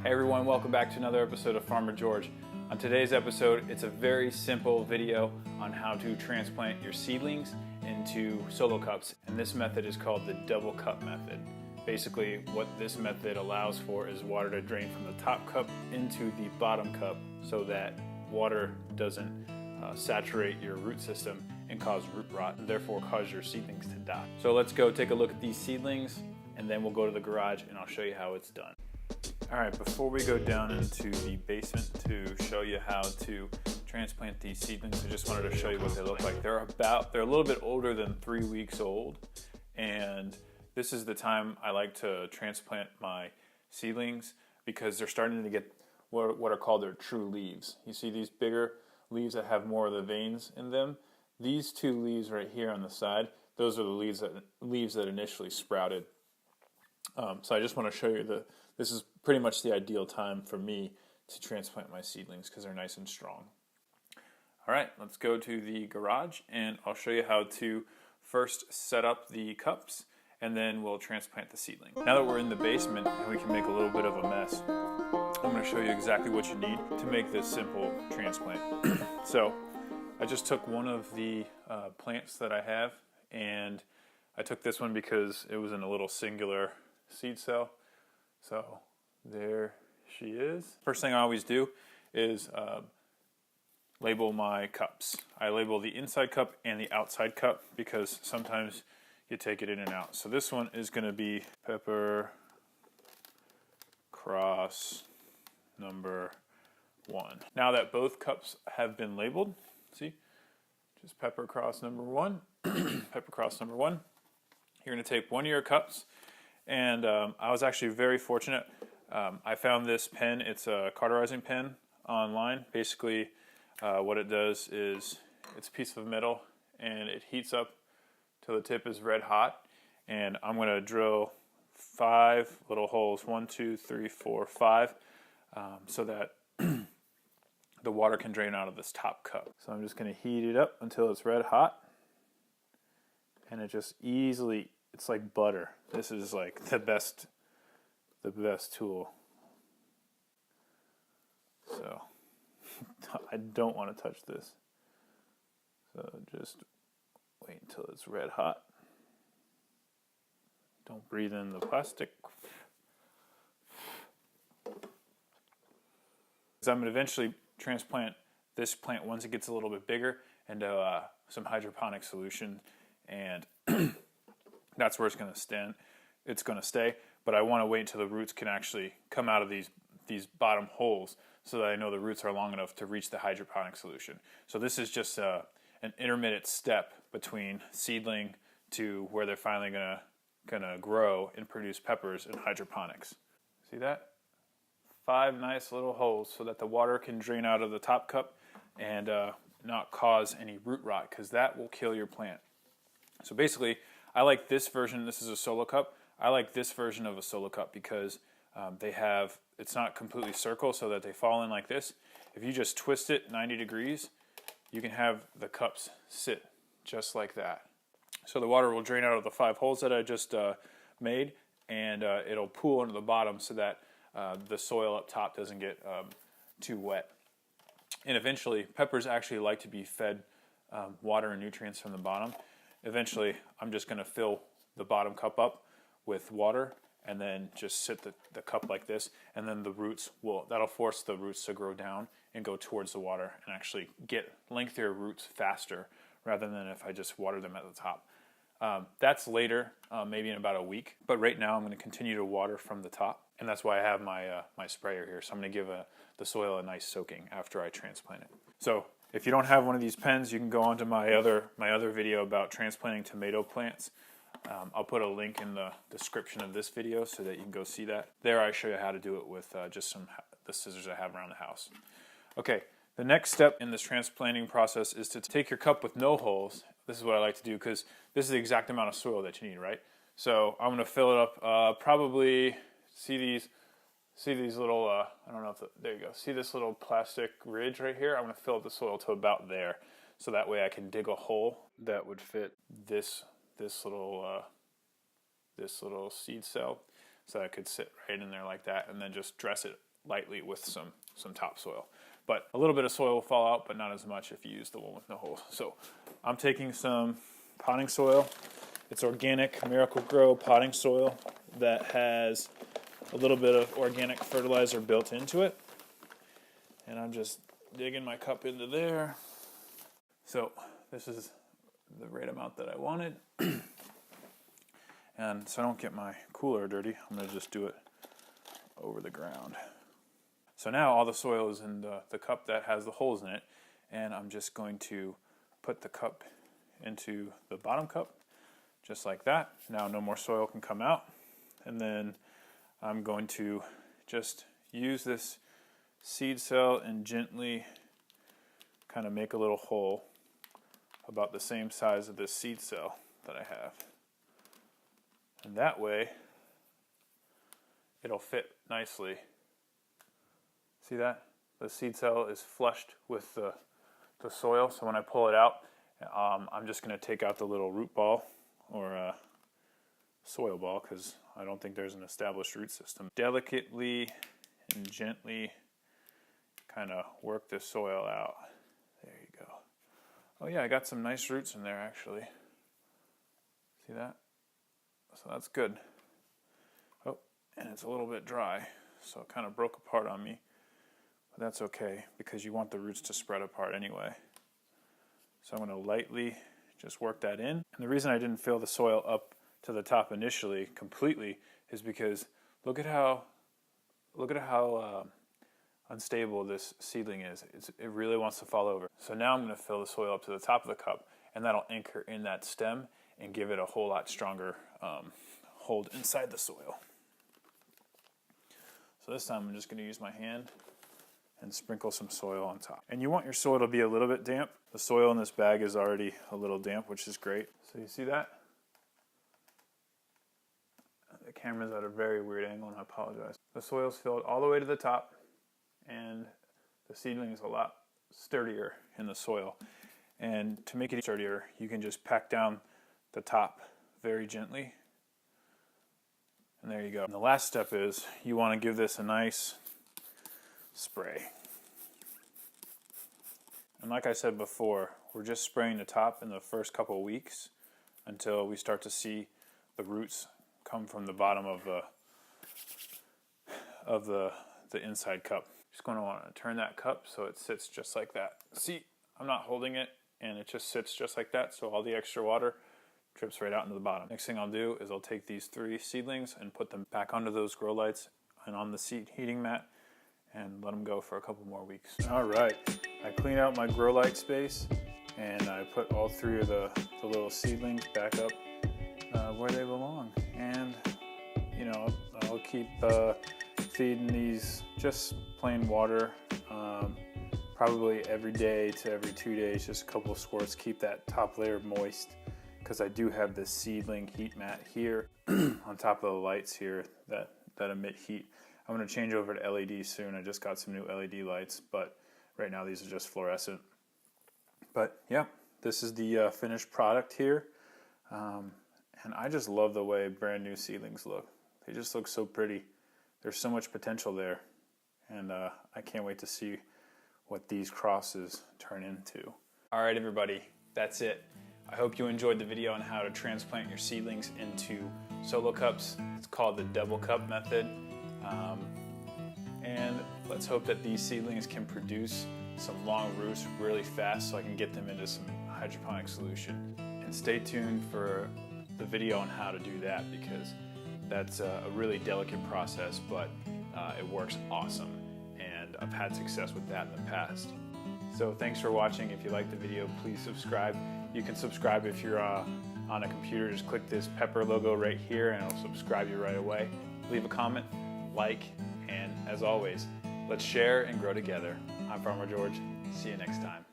Hey everyone, welcome back to another episode of Farmer George. On today's episode, it's a very simple video on how to transplant your seedlings into solo cups, and this method is called the double cup method. Basically, what this method allows for is water to drain from the top cup into the bottom cup so that water doesn't saturate your root system and cause root rot, and therefore cause your seedlings to die. So let's go take a look at these seedlings, and then we'll go to the garage and I'll show you how it's done. Alright, before we go down into the basement to show you how to transplant these seedlings, I just wanted to show you what they look like. They're a little bit older than 3 weeks old, and this is the time I like to transplant my seedlings because they're starting to get what are called their true leaves. You see these bigger leaves that have more of the veins in them? These two leaves right here on the side, those are the leaves that initially sprouted. So I just want to show you this is pretty much the ideal time for me to transplant my seedlings because they're nice and strong. Alright, let's go to the garage and I'll show you how to first set up the cups and then we'll transplant the seedling. Now that we're in the basement and we can make a little bit of a mess, I'm going to show you exactly what you need to make this simple transplant. So I just took one of the plants that I have, and I took this one because it was in a little singular seed cell. So there she is. First thing I always do is label my cups. I label the inside cup and the outside cup because sometimes you take it in and out. So this one is going to be pepper cross number 1. Now that both cups have been labeled, see, just pepper cross number 1, pepper cross number 1. You're going to take one of your cups, and I was actually very fortunate. I found this pen. It's a cauterizing pen online. Basically, what it does is it's a piece of metal, and it heats up till the tip is red hot. And I'm going to drill 5 little holes, 1, 2, 3, 4, 5, so that the water can drain out of this top cup. So I'm just going to heat it up until it's red hot, and it just easily, it's like butter. This is like the best tool. So I don't want to touch this. So just wait until it's red hot. Don't breathe in the plastic. So I'm going to eventually transplant this plant once it gets a little bit bigger into some hydroponic solution, and that's where it's going to stand. It's going to stay, but I want to wait until the roots can actually come out of these bottom holes so that I know the roots are long enough to reach the hydroponic solution. So this is just an intermittent step between seedling to where they're finally gonna grow and produce peppers in hydroponics. See that? 5 nice little holes so that the water can drain out of the top cup and not cause any root rot, because that will kill your plant. So basically, I like this version. This is a solo cup. I like this version of a solo cup because it's not completely circle so that they fall in like this. If you just twist it 90 degrees, you can have the cups sit just like that. So the water will drain out of the 5 holes that I just made, and it'll pool into the bottom so that the soil up top doesn't get too wet. And eventually, peppers actually like to be fed water and nutrients from the bottom. Eventually, I'm just going to fill the bottom cup up with water and then just sit the cup like this, and then that'll force the roots to grow down and go towards the water and actually get lengthier roots faster rather than if I just water them at the top. That's later, maybe in about a week, but right now I'm going to continue to water from the top, and that's why I have my sprayer here. So I'm going to give the soil a nice soaking after I transplant it. So if you don't have one of these pens, you can go on to my other video about transplanting tomato plants. I'll put a link in the description of this video so that you can go see that. There I show you how to do it with just the scissors I have around the house. Okay, the next step in this transplanting process is to take your cup with no holes. This is what I like to do because this is the exact amount of soil that you need, right? So I'm going to fill it up, probably, see these little, I don't know if, there you go. See this little plastic ridge right here? I'm going to fill up the soil to about there. So that way I can dig a hole that would fit this little seed cell. So I could sit right in there like that and then just dress it lightly with some topsoil. But a little bit of soil will fall out, but not as much if you use the one with no holes. So I'm taking some potting soil. It's organic Miracle-Gro potting soil that has a little bit of organic fertilizer built into it. And I'm just digging my cup into there. So this is the right amount that I wanted. And so I don't get my cooler dirty, I'm going to just do it over the ground. So now all the soil is in the cup that has the holes in it, and I'm just going to put the cup into the bottom cup, just like that. Now no more soil can come out, and then I'm going to just use this seed cell and gently kind of make a little hole about the same size of this seed cell that I have. And that way, it'll fit nicely. See that? The seed cell is flushed with the soil, so when I pull it out, I'm just going to take out the little root ball or soil ball, because I don't think there's an established root system. Delicately and gently kind of work the soil out. There you go. Oh yeah, I got some nice roots in there actually. See that? So that's good. Oh, and it's a little bit dry, so it kind of broke apart on me. But that's okay, because you want the roots to spread apart anyway. So I'm going to lightly just work that in. And the reason I didn't fill the soil up to the top initially completely is because look at how unstable this seedling is. It really wants to fall over. So now I'm going to fill the soil up to the top of the cup, and that'll anchor in that stem and give it a whole lot stronger hold inside the soil. So this time I'm just going to use my hand and sprinkle some soil on top. And you want your soil to be a little bit damp. The soil in this bag is already a little damp, which is great. So you see that? The camera's at a very weird angle, and I apologize. The soil's filled all the way to the top, and the seedling is a lot sturdier in the soil. And to make it sturdier, you can just pack down the top very gently. And there you go. And the last step is you want to give this a nice spray. And like I said before, we're just spraying the top in the first couple weeks until we start to see the roots come from the bottom of the inside cup. Just going to want to turn that cup so it sits just like that. See, I'm not holding it, and it just sits just like that, so all the extra water drips right out into the bottom. Next thing I'll do is I'll take these 3 seedlings and put them back onto those grow lights and on the seed heating mat and let them go for a couple more weeks. All right, I clean out my grow light space, and I put all 3 of the little seedlings back up where they belong. And you know, I'll keep feeding these just plain water, probably every day to every 2 days, just a couple of squirts, keep that top layer moist, because I do have this seedling heat mat here on top of the lights here that emit heat. I'm going to change over to LED soon. I just got some new LED lights, but right now these are just fluorescent. But yeah, this is the finished product here. And I just love the way brand new seedlings look. They just look so pretty. There's so much potential there. And I can't wait to see what these crosses turn into. All right, everybody, that's it. I hope you enjoyed the video on how to transplant your seedlings into solo cups. It's called the double cup method. And let's hope that these seedlings can produce some long roots really fast so I can get them into some hydroponic solution. And stay tuned for the video on how to do that, because that's a really delicate process, but it works awesome. And I've had success with that in the past. So thanks for watching. If you liked the video, please subscribe. You can subscribe if you're on a computer. Just click this pepper logo right here and it'll subscribe you right away. Leave a comment, like, and as always, let's share and grow together. I'm Farmer George. See you next time.